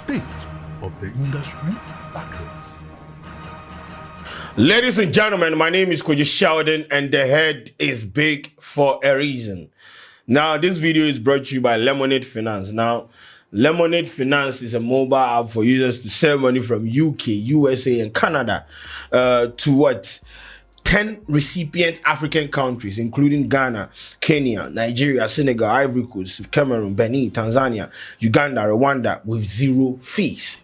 state of the industry address. Ladies and gentlemen, my name is Kofi Sheldon, and the head is big for a reason. Now, this video is brought to you by Lemonade Finance. Now, Lemonade Finance is a mobile app for users to send money from UK, USA, and Canada to 10 recipient African countries, including Ghana, Kenya, Nigeria, Senegal, Ivory Coast, Cameroon, Benin, Tanzania, Uganda, Rwanda, with zero fees.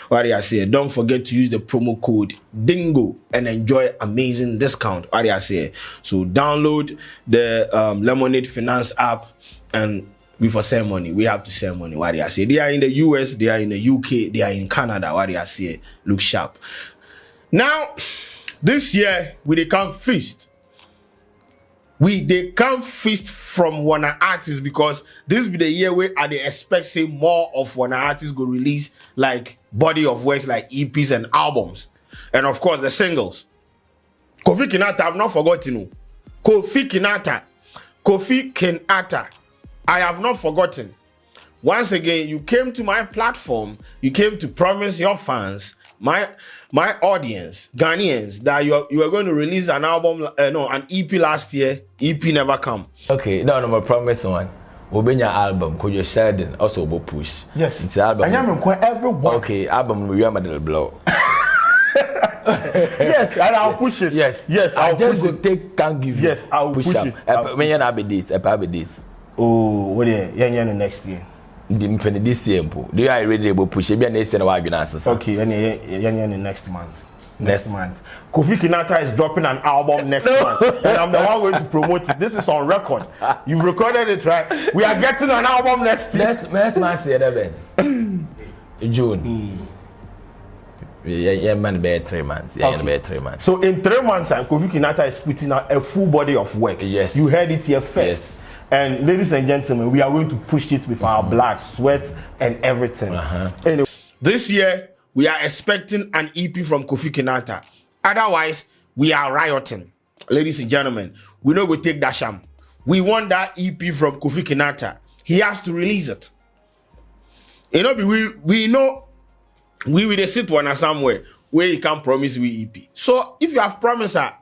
What do I say? Don't forget to use the promo code DINGO and enjoy amazing discount. What do I say? So download the Lemonade Finance app and before send money, we have to send money. What do I say? They are in the US, they are in the UK, they are in Canada. What do I say? Look sharp. Now, this year, they can't feast. They can't feast from one artists because this be the year where they expect say more of one artists go release like body of works like EPs and albums. And of course the singles. Kofi Kinaata, I've not forgotten. Kofi Kinaata. I have not forgotten. Once again, you came to my platform, you came to promise your fans, my audience, Ghanaians, that you are going to release an album, an EP last year. EP never come. Okay, no, my promise one. We'll be your album, because you're Sheldon, also will push. Yes, it's album. I am everyone. Okay, album we are my blow. Yes, and I'll push it. Yes, I'll just push it. Can't give you. Yes, I'll push it. When you have a date, Oh, what are you next year? This year, do you really push it? Okay, and next month. Next month. Kofi Kinaata is dropping an album next month, and I'm the one going to promote it. This is on record. You've recorded it, right? We are getting an album next year. Next month, June. Yeah, man, be 3 months. Yeah, okay. 3 months. So in 3 months, Kofi Kinaata is putting out a full body of work. Yes. You heard it here first. Yes. And ladies and gentlemen, we are going to push it with our blood, sweat, and everything. Anyway, this year, we are expecting an EP from Kofi Kinaata. Otherwise, we are rioting. Ladies and gentlemen, we know we take that sham. We want that EP from Kofi Kinaata. He has to release it. You know, we know we will sit one somewhere where you can promise we EP. So if you have promised her,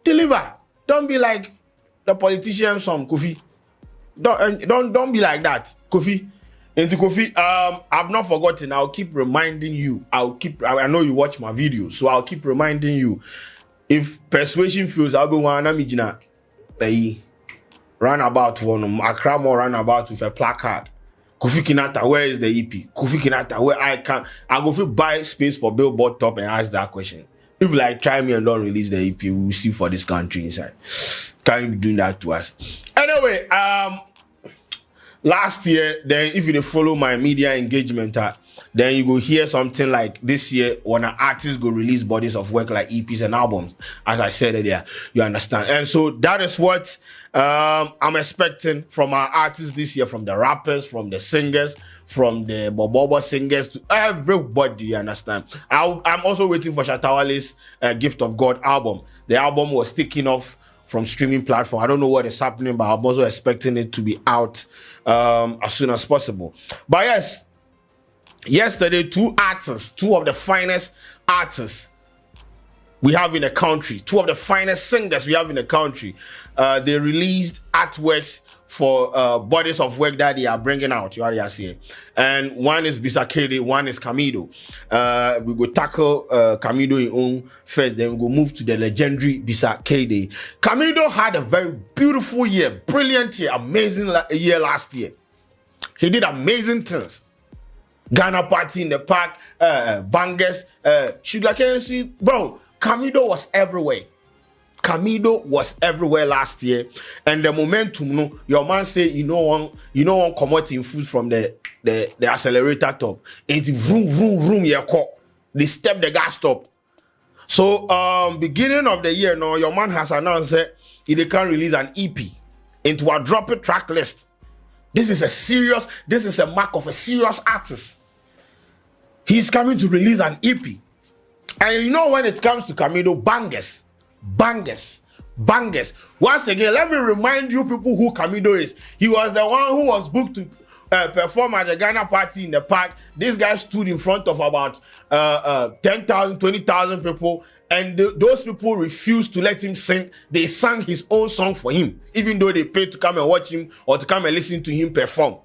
deliver. Don't be like the politicians from Kofi. Don't be like that, Kofi. Into Kofi, I've not forgotten. I'll keep reminding you. I know you watch my videos, so I'll keep reminding you. If persuasion fails, I'll be one amijina. Run about one Accra more run about with a placard. Kofi Kinaata, where is the EP? Kofi Kinaata, where I go to buy space for billboard top and ask that question. If you like try me and don't release the EP, we will steal for this country inside. Can't you be doing that to us? Anyway, last year, then if you follow my media engagement, then you go hear something like this year when an artist go release bodies of work like EPs and albums. As I said earlier, you understand. And so that is what I'm expecting from our artists this year, from the rappers, from the singers, from the Bobobo singers to everybody, you understand. I'm also waiting for Shatawale's Gift of God album. The album was taken off from streaming platform. I don't know what is happening, but I'm also expecting it to be out as soon as possible. But yes, yesterday, two of the finest artists we have in the country, two of the finest singers we have in the country, they released artworks for bodies of work that they are bringing out. You already see. And one is Bisa Kdei, one is Camidoh. We go tackle Camidoh in own first, then we go move to the legendary Bisa Kdei. Camidoh had a very beautiful year, brilliant year, amazing year last year. He did amazing things. Ghana party in the park, bangers, sugarcane seed. Bro, Camidoh was everywhere. Camidoh was everywhere last year, and the momentum, no, your man say you know one commodity food from the accelerator top. It's vroom yeah, they step the gas top. So beginning of the year, no, your man has announced that he can release an EP into a drop it track list. This is a mark of a serious artist. He's coming to release an EP. And you know when it comes to Camidoh, bangers. Once again, let me remind you people who Camidoh is. He was the one who was booked perform at the Ghana party in the park. This guy stood in front of about 10,000, 20,000 people, and those people refused to let him sing. They sang his own song for him, even though they paid to come and watch him or to come and listen to him perform.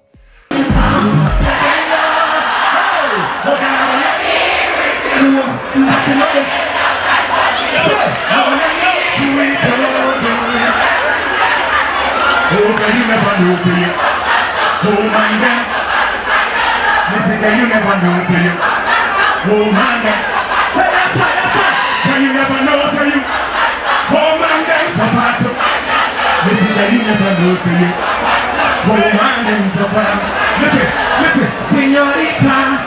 Listen, señorita.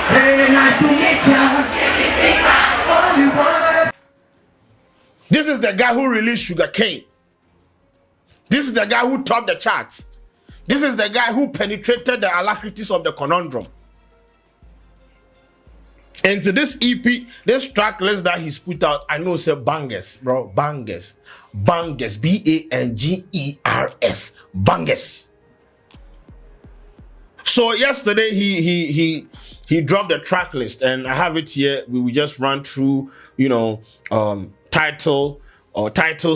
Hey, nice to meet you. This is the guy who released Sugar Cane. This is the guy who topped the charts. This is the guy who penetrated the alacrities of the conundrum. And to this EP, this track list that he's put out, I know it's a bangers, bro. Bangers. Bangers. Bangers. Bangers. So yesterday he dropped the track list, and I have it here. We will just run through, titles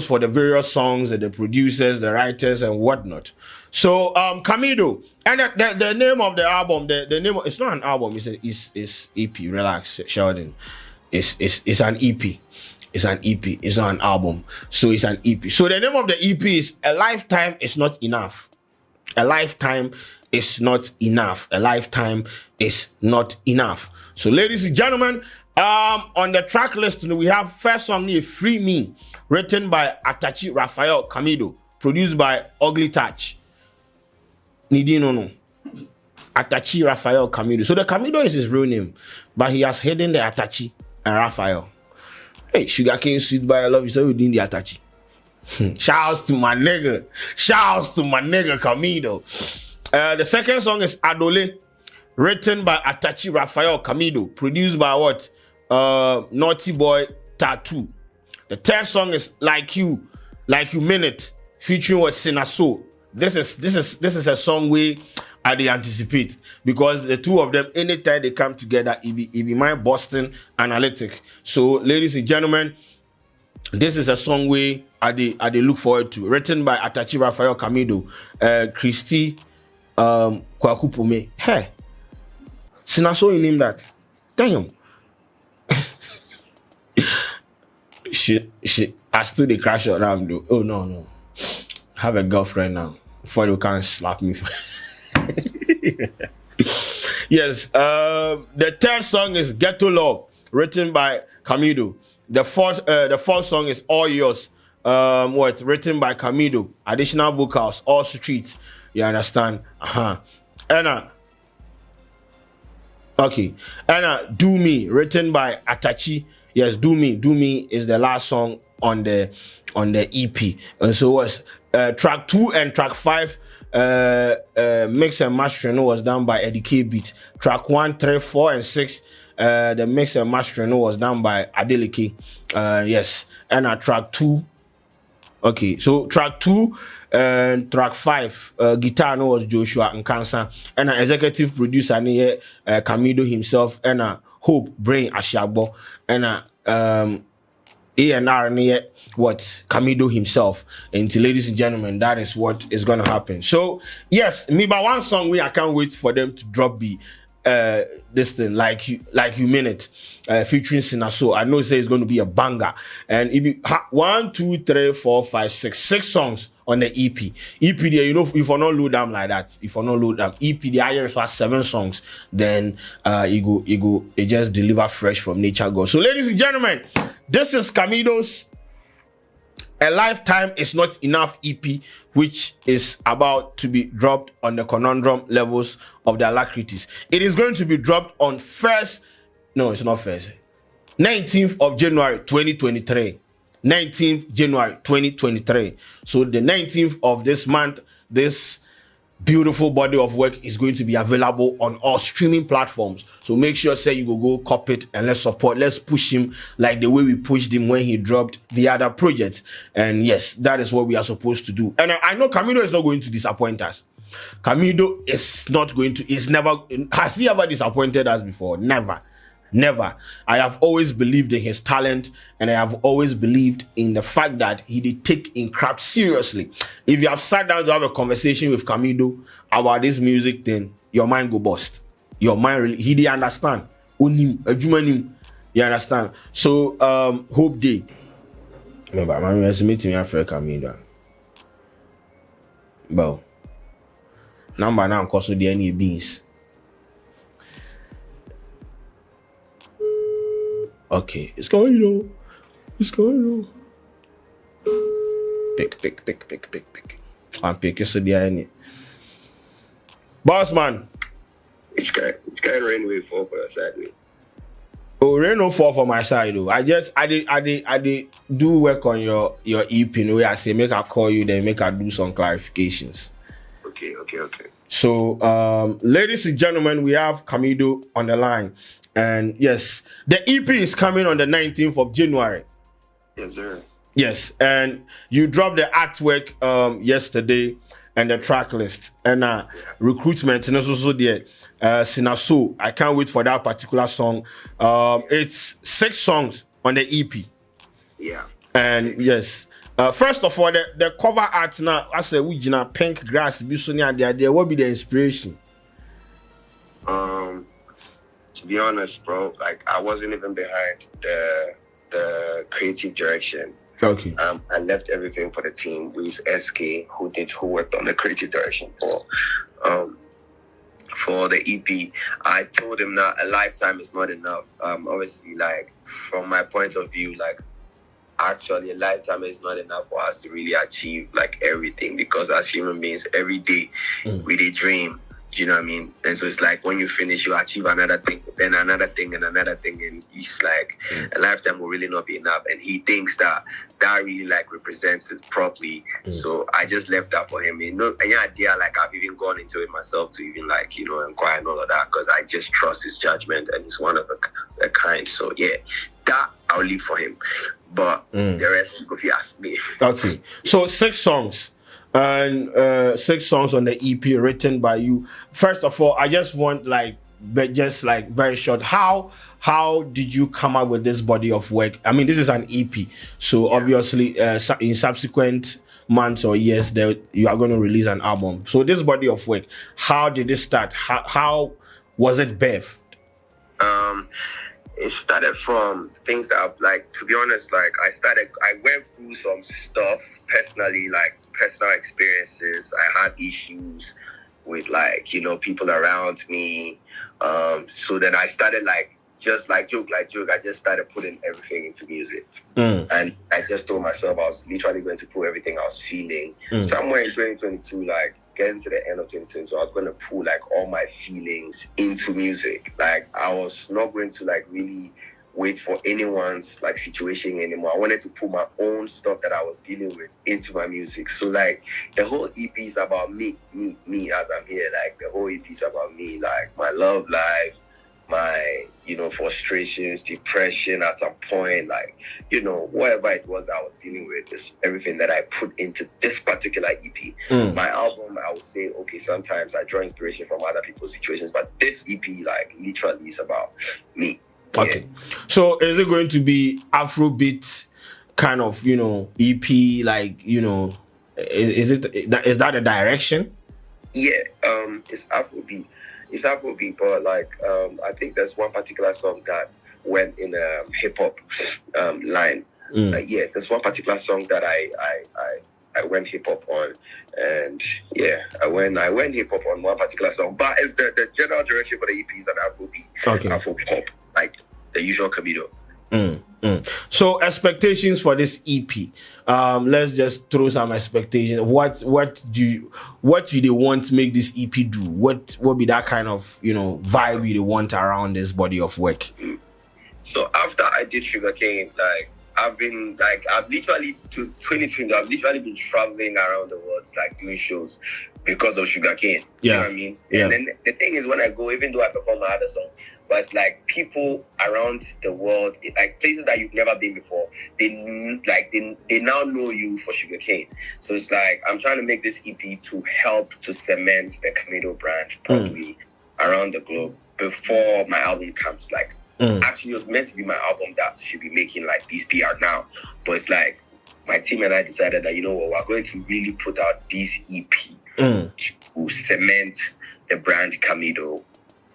for the various songs and the producers, the writers, and whatnot. So Camidoh, and the name of the album, the name, it's not an album, it's EP. Relax, Sheldon. It's an EP. It's an EP. It's not an album. So it's an EP. So the name of the EP is A Lifetime Is Not Enough. A lifetime is not enough. A lifetime is not enough. So, ladies and gentlemen, on the track list, we have first song here, Free Me, written by Atachi Raphael Camidoh, produced by Ugly Touch. No. Atachi Raphael Camidoh. So the Camidoh is his real name, but he has hidden the Atachi and Raphael. Hey, Sugarcane Sweet by I Love You, so within the Atachi. Shouts to my nigga. Shouts to my nigga Camidoh. The second song is Adole, written by Atachi Raphael Camidoh, produced by what? Naughty Boy Tattoo. The third song is Like You Mean It, featuring what Sinaso. This is a song we they anticipate, because the two of them, anytime they come together, it be my Boston analytic. So, ladies and gentlemen, this is a song we they look forward to, written by Atachi Raphael Camidoh, Christy Kwakupume. Hey, Sinaso, you name that? Damn. Shit. I still the crash around though. Oh no. Have a girlfriend now before you can slap me. Yes. The third song is Ghetto Love, written by Camidoh. The fourth song is All Yours. Written by Camidoh. Additional vocals, All Street. You understand? And Do Me, written by Atachi. Yes, Do Me is the last song on the EP. And so was track 2 and track 5 mix and mastering was done by Eddie K Beat. Track 1, 3, 4, and 6 the mix and mastering was done by Adeleke. Yes, and track 2. Okay, so track 2 and track 5 guitar was Joshua Nkansa, and executive producer Camidoh himself, and Hope Brain Ashabo, and A&R what Camidoh himself. And ladies and gentlemen, that is what is gonna happen. So yes, me by one song I can't wait for them to drop this thing, like you mean it, featuring Sinaso. I know it's going to be a banger, and it be 1, 2, 3, 4, 5, 6 songs on the EP. EP there, if I not load them like that, if I not load them EP, the higher was 7 songs, then it just deliver fresh from nature God. So ladies and gentlemen, this is Camidoh's A Lifetime Is Not Enough EP, which is about to be dropped on the conundrum levels of the alacrities. It is going to be dropped on 19th of January 2023. 19th January 2023. So the 19th of this month, this beautiful body of work is going to be available on all streaming platforms. So make sure say you go copy it and let's push him like the way we pushed him when he dropped the other project. And yes, that is what we are supposed to do. And I know Camidoh is not going to disappoint us. Camidoh is not going to, has he ever disappointed us before? Never. I have always believed in his talent, and I have always believed in the fact that he did take in craft seriously. If you have sat down to have a conversation with Camidoh about this music thing, your mind go bust. Your mind really, he did understand. You understand? So Hope Day. Remember, I'm meeting me after Camidoh. Well, number now cause of the any beans. Okay, it's going on. Pick. I'm picking so the any. Boss man. Which kind of rain will fall for your side, mate? Oh, rain no fall for my side though. I did do work on your EP in the way I say make I call you, then make I do some clarifications. Okay. So ladies and gentlemen, we have Camidoh on the line. And yes, the EP is coming on the 19th of January. Yes, sir. Yes, and you dropped the artwork yesterday and the track list and recruitment and also there. Sinaso, I can't wait for that particular song. It's 6 songs on the EP. Yeah. And yes, first of all, the cover art now, I said, we pink grass, there. What be the inspiration? To be honest, bro, like I wasn't even behind the creative direction. Okay. I left everything for the team with SK, who worked on the creative direction for the EP. I told him that a lifetime is not enough. Obviously, like from my point of view, like actually a lifetime is not enough for us to really achieve like everything, because as human beings, every day we did dream. Do you know what I mean? And so it's like when you finish, you achieve another thing, then another thing, and it's like a lifetime will really not be enough. And he thinks that really like represents it properly. So I just left that for him. Any idea, like I've even gone into it myself to even like, inquire and all of that, because I just trust his judgment and he's one of a kind. So yeah, that I'll leave for him. But the rest, if you ask me. Okay. So 6 songs. And 6 songs on the EP written by you. First of all, I just want just very short. How did you come up with this body of work? I mean, this is an EP, so obviously in subsequent months or years, you are going to release an album. So this body of work, how did it start? How was it birthed? It started from things that, like, to be honest, like I went through some stuff personally, like personal experiences. I had issues with people around me. So then I started joke. I just started putting everything into music. And I just told myself I was literally going to put everything I was feeling. Somewhere in 2022, getting to the end of 2022, I was going to pull all my feelings into music. Like I was not going to really wait for anyone's situation anymore. I wanted to put my own stuff that I was dealing with into my music. So the whole EP is about me as I'm here. The whole EP is about me, my love life, my frustrations, depression at some point, whatever it was that I was dealing with, is everything that I put into this particular EP. My album, I would say, okay, sometimes I draw inspiration from other people's situations, but this EP literally is about me. Okay. Yeah. So is it going to be Afrobeat kind of, EP, is that a direction? Yeah, it's Afrobeat. It's Afrobeat, but I think there's one particular song that went in a hip hop line. There's one particular song that I went hip hop on, and I went hip hop on one particular song. But it's the general direction for the EP is an Afrobeat, Afro pop, the usual Camidoh. So expectations for this EP. Let's just throw some expectations. What do they want to make this EP do? What be that kind of vibe you want around this body of work? So after I did Sugarcane, I've literally to 2020, I've literally been traveling around the world, doing shows. because of sugarcane. Yeah. You know what I mean? Yeah. And then the thing is, when I go, even though I perform my other song, but it's like people around the world, like places that you've never been before, they now know you for sugarcane. So it's like I'm trying to make this EP to help to cement the Camidoh brand properly around the globe before my album comes. Like actually, it was meant to be my album that should be making like these PR now, but it's like my team and I decided that, you know what, we're going to really put out this EP to cement the brand Camidoh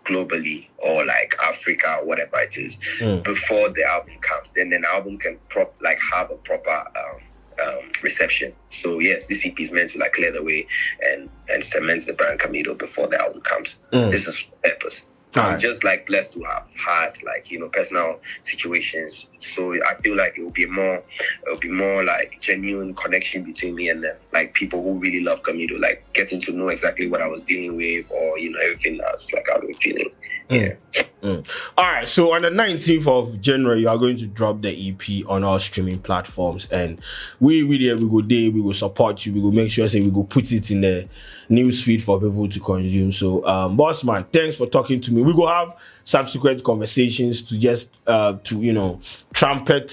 globally, or like Africa, or whatever it is, before the album comes. Then the album can have a proper reception. So yes, this EP is meant to like clear the way and cement the brand Camidoh before the album comes. This is the purpose. I'm just like blessed to have had like, you know, personal situations. So I feel like it will be more like genuine connection between me and them. Like people who really love Camidoh, like getting to know exactly what I was dealing with, or, you know, everything that's like I've been feeling. Yeah. All right. So on the 19th of January, you are going to drop the EP on all streaming platforms, and we will support you. We will make sure we will put it in the news feed for people to consume. So, boss man, thanks for talking to me. We will have subsequent conversations to just trumpet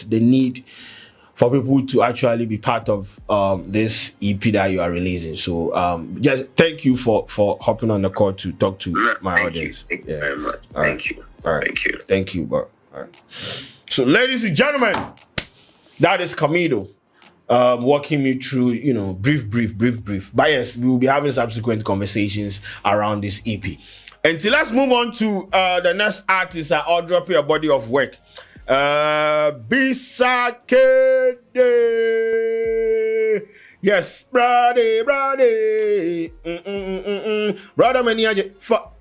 the need for people to actually be part of this EP that you are releasing. So just thank you for hopping on the call to talk to my audience. Thank you very much. All right. Thank you. All right. Thank you. Thank you, bro. All right. So, ladies and gentlemen, that is Camidoh. Walking me through, brief. But yes, we will be having subsequent conversations around this EP. Until let's move on to the next artist. I'll drop you a body of work. Bisa Kdei. Yes, brother. Brother, man, you fucking.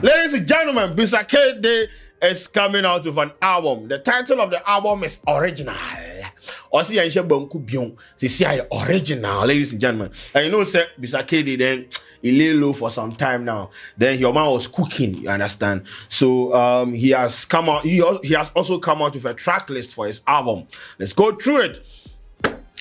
Ladies and gentlemen, Bisa Kdei is coming out with an album. The title of the album is Original. Original, ladies and gentlemen. And you know, sir, Bisa Kdei then he lay low for some time now. Then your man was cooking, you understand? So he has come out. He has also come out with a track list for his album. Let's go through it.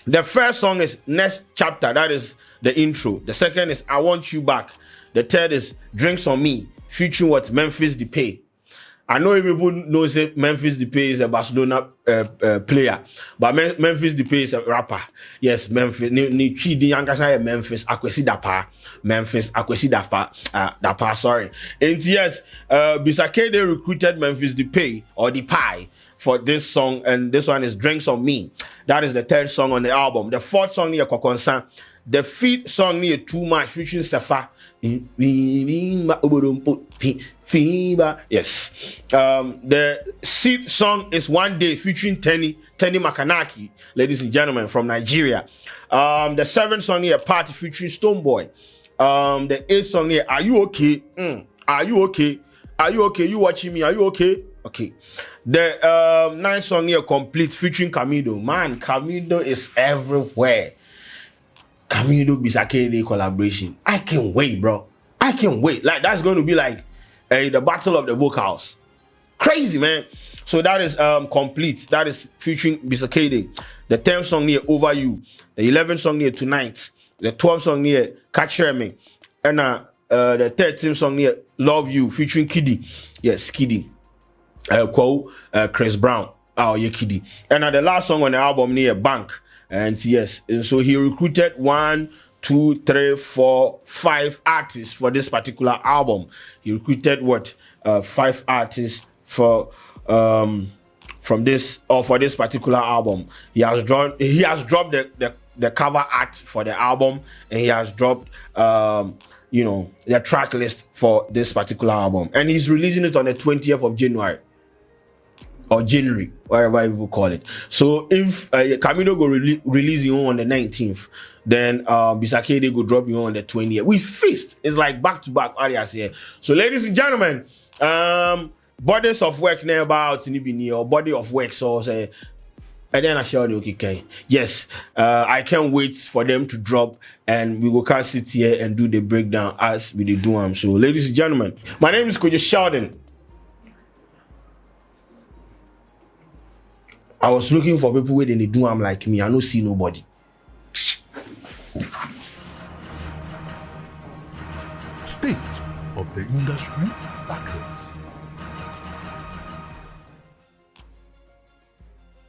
The first song is Next Chapter. That is the intro. The second is I Want You Back. The third is Drinks on Me, featuring what Memphis Depay. I know people know that Memphis Depay is a Barcelona player, but Memphis Depay is a rapper. Yes, Memphis. Memphis Akwesi Dapa. Sorry. And yes, Bisa Kdei recruited Memphis Depay or Depay for this song, and this one is Drinks on Me. That is the third song on the album. The fourth song near Kokonsan. The fifth song near Too Much featuring Safa. Yes. The sixth song is One Day featuring Tenny Makanaki, ladies and gentlemen, from Nigeria. The seventh song here, Party featuring Stonebwoy. The eighth song here, Are You Okay? Are you okay? Are you okay? You watching me? Are you okay? Okay. The ninth song here, Complete featuring Camidoh. Man, Camidoh is everywhere. Camidoh Bisa Kdei collaboration. I can't wait, bro. I can't wait. Like, that's going to be like the battle of the vocals. Crazy, man. So that is Complete. That is featuring Bisa Kdei. The 10th song here, Over You. The 11th song here, Tonight. The 12th song here, Catch Me. And the 13th song here, Love You, featuring Kiddy. Yes, Kiddy. Chris Brown. Oh, yeah, Kiddy. And the last song on the album here, Bank. And yes, and so he recruited 1, 2, 3, 4, 5 artists for this particular album. He recruited 5 artists for for this particular album. He has dropped the cover art for the album, and he has dropped the track list for this particular album, and he's releasing it on the 20th of January. Or January, whatever you call it. So if Camidoh go release you on the 19th, then Bisa Kdei go drop you on the 20th. We feast. It's like back to back areas here. So ladies and gentlemen, bodies of work near about Nibini or body of work. So say, and then I share the okay. Yes, I can't wait for them to drop, and we will can sit here and do the breakdown as we do them. So ladies and gentlemen, my name is Kofi Sheldon. I was looking for people where they do I'm like me. I don't see nobody. State of the industry batteries.